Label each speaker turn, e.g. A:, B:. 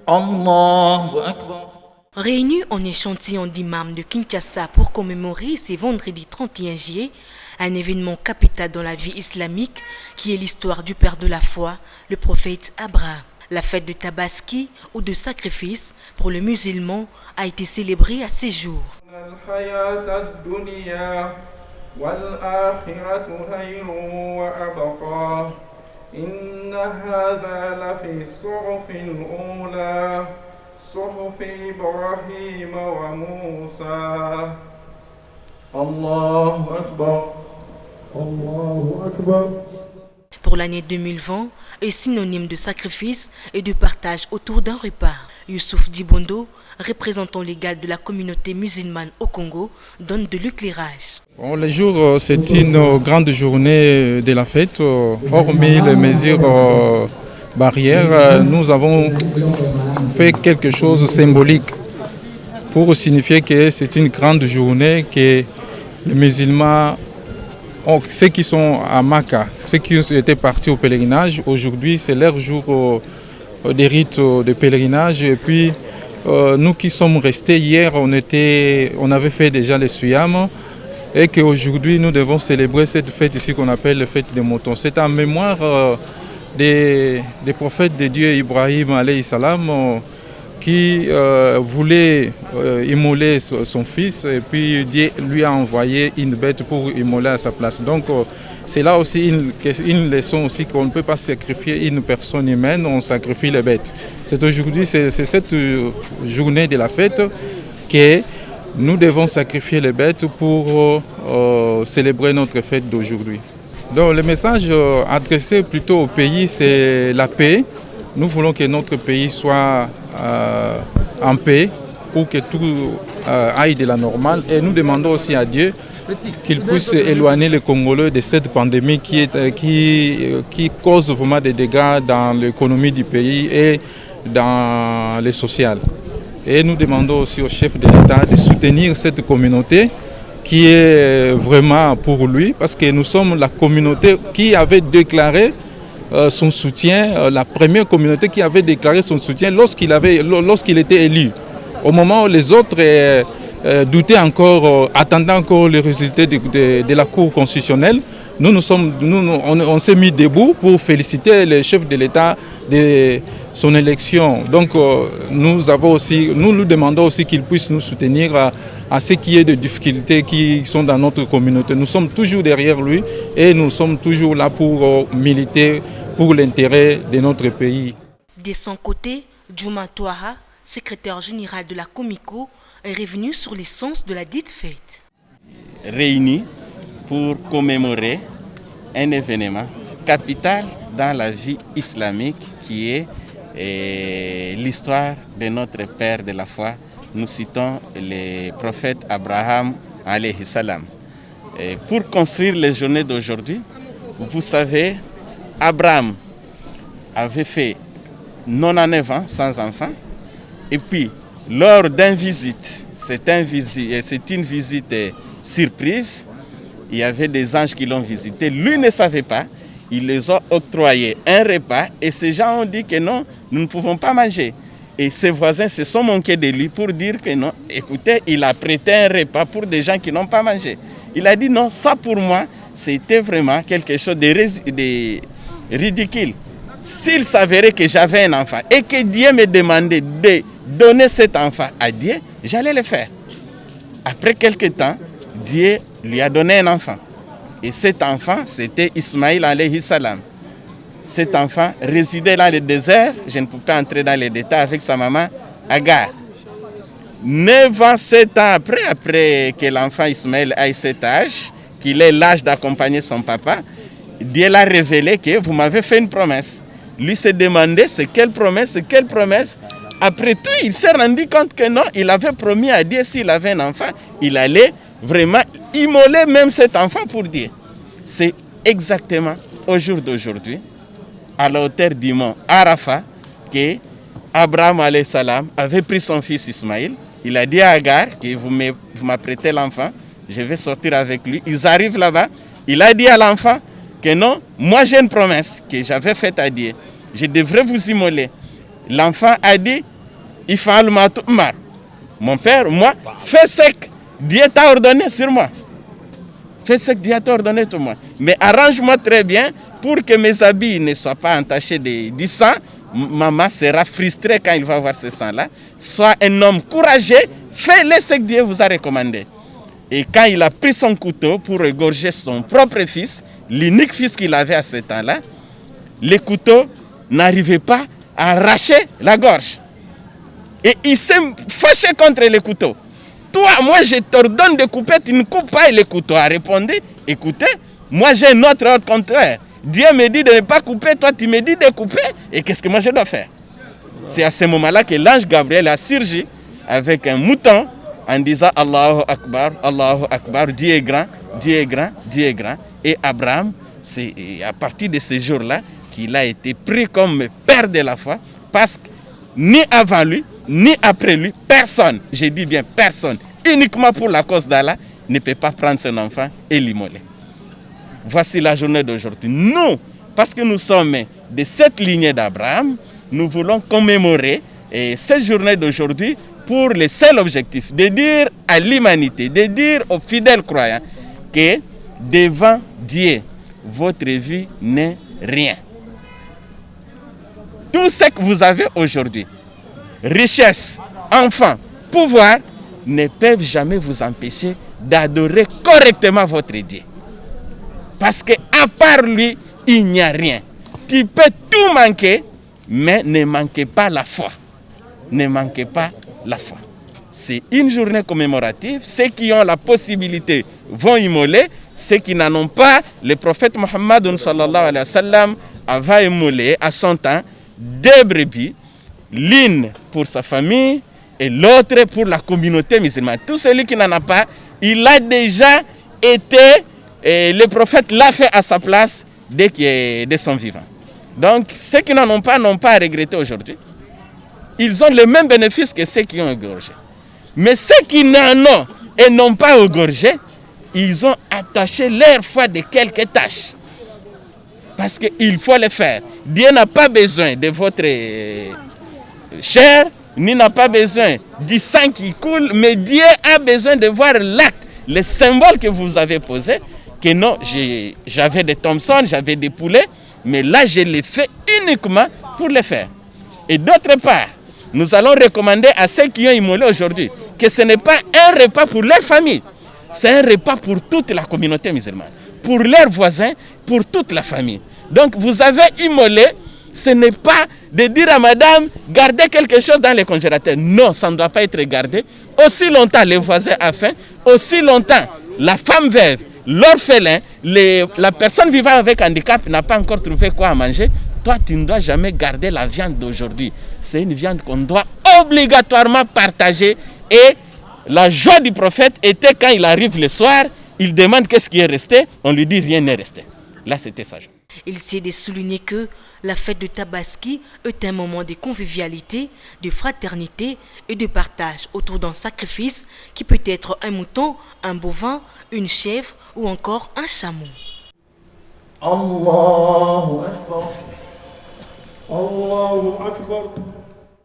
A: Allahu Akbar.
B: Réunis en échantillon d'imams de Kinshasa pour commémorer ce vendredi 31 juillet, un événement capital dans la vie islamique qui est l'histoire du père de la foi, le prophète Abraham. La fête de Tabaski ou de sacrifice pour le musulman a été célébrée à ces jours.
A: Allahu Akbar. Allahu Akbar.
B: Pour l'année 2020, est synonyme de sacrifice et de partage autour d'un repas. Youssouf Dibondo, représentant légal de la communauté musulmane au Congo, donne de l'éclairage.
C: Bon, le jour, c'est une grande journée de la fête. Hormis les mesures barrières, nous avons fait quelque chose de symbolique pour signifier que c'est une grande journée, que les musulmans, ceux qui sont à Maka, ceux qui étaient partis au pèlerinage, aujourd'hui c'est leur jour des rites de pèlerinage. Et puis nous qui sommes restés hier, on avait fait déjà les Suyam, et qu'aujourd'hui nous devons célébrer cette fête ici qu'on appelle la fête des moutons. C'est en mémoire des prophètes de Dieu, Ibrahim alayhi salam, qui voulait immoler son fils, et puis Dieu lui a envoyé une bête pour immoler à sa place. Donc c'est là aussi une leçon aussi qu'on ne peut pas sacrifier une personne humaine, on sacrifie les bêtes. C'est aujourd'hui, c'est cette journée de la fête que nous devons sacrifier les bêtes pour célébrer notre fête d'aujourd'hui. Donc le message adressé plutôt au pays, c'est la paix. Nous voulons que notre pays soit en paix pour que tout aille de la normale. Et nous demandons aussi à Dieu qu'il puisse éloigner les Congolais de cette pandémie qui cause vraiment des dégâts dans l'économie du pays et dans le social. Et nous demandons aussi au chef de l'État de soutenir cette communauté qui est vraiment pour lui, parce que nous sommes la communauté qui avait déclaré son soutien, la première communauté qui avait déclaré son soutien lorsqu'il était élu. Au moment où les autres doutaient encore, attendaient encore les résultats de la Cour constitutionnelle, on s'est mis debout pour féliciter le chef de l'État de son élection. Donc nous demandons aussi qu'il puisse nous soutenir à ce qui est de difficultés qui sont dans notre communauté. Nous sommes toujours derrière lui et nous sommes toujours là pour militer pour l'intérêt de notre pays.
B: De son côté, Djouma Touara, secrétaire général de la Comico, est revenu sur l'essence de la dite fête.
D: Réunis pour commémorer un événement capital dans la vie islamique qui est l'histoire de notre père de la foi. Nous citons le prophète Abraham alayhi salam. Pour construire les journées d'aujourd'hui, vous savez, Abraham avait fait 99 ans sans enfant, et puis lors d'une visite, c'est une visite surprise, il y avait des anges qui l'ont visité, lui ne savait pas, ils les ont octroyé un repas et ces gens ont dit que non, nous ne pouvons pas manger. Et ses voisins se sont moqués de lui pour dire que non, écoutez, il a prêté un repas pour des gens qui n'ont pas mangé. Il a dit non, ça pour moi, c'était vraiment quelque chose de ridicule. S'il s'avérait que j'avais un enfant et que Dieu me demandait de donner cet enfant à Dieu, j'allais le faire. Après quelque temps, Dieu lui a donné un enfant. Et cet enfant, c'était Ismaïl alayhi salam. Cet enfant résidait dans le désert, je ne peux pas entrer dans les détails, avec sa maman Agar. 9 ans, 7 ans après que l'enfant Ismaël ait cet âge, qu'il ait l'âge d'accompagner son papa, Dieu l'a révélé que vous m'avez fait une promesse. Lui s'est demandé c'est quelle promesse. Après tout, il s'est rendu compte que non, il avait promis à Dieu s'il avait un enfant, il allait vraiment immoler même cet enfant pour Dieu. C'est exactement au jour d'aujourd'hui, à la hauteur du mont Arafat, que Abraham alayhi salam avait pris son fils Ismaïl. Il a dit à Agar que vous m'apprêtez l'enfant, je vais sortir avec lui. Ils arrivent là-bas. Il a dit à l'enfant que non, moi j'ai une promesse que j'avais faite à Dieu. Je devrais vous immoler. l'enfant a dit, il fait le matou mar. Mon père, moi, fais sec, Dieu t'a ordonné sur moi. Fais ce que Dieu t'a ordonné sur moi. Mais arrange-moi très bien pour que mes habits ne soient pas entachés du sang. Maman sera frustrée quand il va voir ce sang-là. Sois un homme courageux, fais-le ce que Dieu vous a recommandé. Et quand il a pris son couteau pour égorger son propre fils, l'unique fils qu'il avait à ce temps-là, le couteau n'arrivait pas à arracher la gorge. Et il s'est fâché contre le couteau. Toi, moi je t'ordonne de couper, tu ne coupes pas. Et le couteau a répondu, écoutez, moi j'ai un autre ordre contraire. Dieu me dit de ne pas couper, toi tu me dis de couper. Et qu'est-ce que moi je dois faire? C'est à ce moment-là que l'ange Gabriel a surgi avec un mouton en disant Allahu Akbar, Dieu est grand, Dieu est grand, Dieu est grand. Et Abraham, c'est à partir de ce jour-là qu'il a été pris comme père de la foi, parce que ni avant lui, ni après lui, personne, je dis bien personne, uniquement pour la cause d'Allah, ne peut pas prendre son enfant et l'immoler. Voici la journée d'aujourd'hui. Nous, parce que nous sommes de cette lignée d'Abraham, nous voulons commémorer cette journée d'aujourd'hui pour le seul objectif de dire à l'humanité, de dire aux fidèles croyants que devant Dieu, votre vie n'est rien. Tout ce que vous avez aujourd'hui, richesse, enfants, pouvoir, ne peuvent jamais vous empêcher d'adorer correctement votre Dieu. Parce qu'à part lui, il n'y a rien. Tu peux tout manquer, mais ne manquez pas la foi. Ne manquez pas la foi. C'est une journée commémorative. Ceux qui ont la possibilité vont immoler. Ceux qui n'en ont pas, le prophète Mohammed sallallahu alayhi wa sallam va immoler à son temps 2 brebis, l'une pour sa famille et l'autre pour la communauté musulmane. Tout celui qui n'en a pas, il a déjà été, le prophète l'a fait à sa place dès son vivant. Donc ceux qui n'en ont pas n'ont pas à regretter aujourd'hui. Ils ont le même bénéfice que ceux qui ont égorgé. Mais ceux qui n'en ont et n'ont pas égorgé, ils ont attaché leur foi de quelques tâches. Parce qu'il faut le faire. Dieu n'a pas besoin de votre chair, ni n'a pas besoin du sang qui coule, mais Dieu a besoin de voir l'acte, le symbole que vous avez posé, que non, j'avais des Thompson, j'avais des poulets, mais là je l'ai fait uniquement pour le faire. Et d'autre part, nous allons recommander à ceux qui ont immolé aujourd'hui que ce n'est pas un repas pour leur famille, c'est un repas pour toute la communauté musulmane, pour leurs voisins, pour toute la famille. Donc vous avez immolé, ce n'est pas de dire à madame, gardez quelque chose dans le congélateur. Non, ça ne doit pas être gardé. Aussi longtemps les voisins ont faim, aussi longtemps la femme veuve, l'orphelin, la personne vivant avec handicap n'a pas encore trouvé quoi à manger. Toi, tu ne dois jamais garder la viande d'aujourd'hui. C'est une viande qu'on doit obligatoirement partager. Et la joie du prophète était quand il arrive le soir, il demande qu'est-ce qui est resté, on lui dit rien n'est resté. Là, c'était ça.
B: Il s'est de souligner que la fête de Tabaski est un moment de convivialité, de fraternité et de partage autour d'un sacrifice qui peut être un mouton, un bovin, une chèvre ou encore un chameau.
A: Allahu Akbar. Allahu Akbar.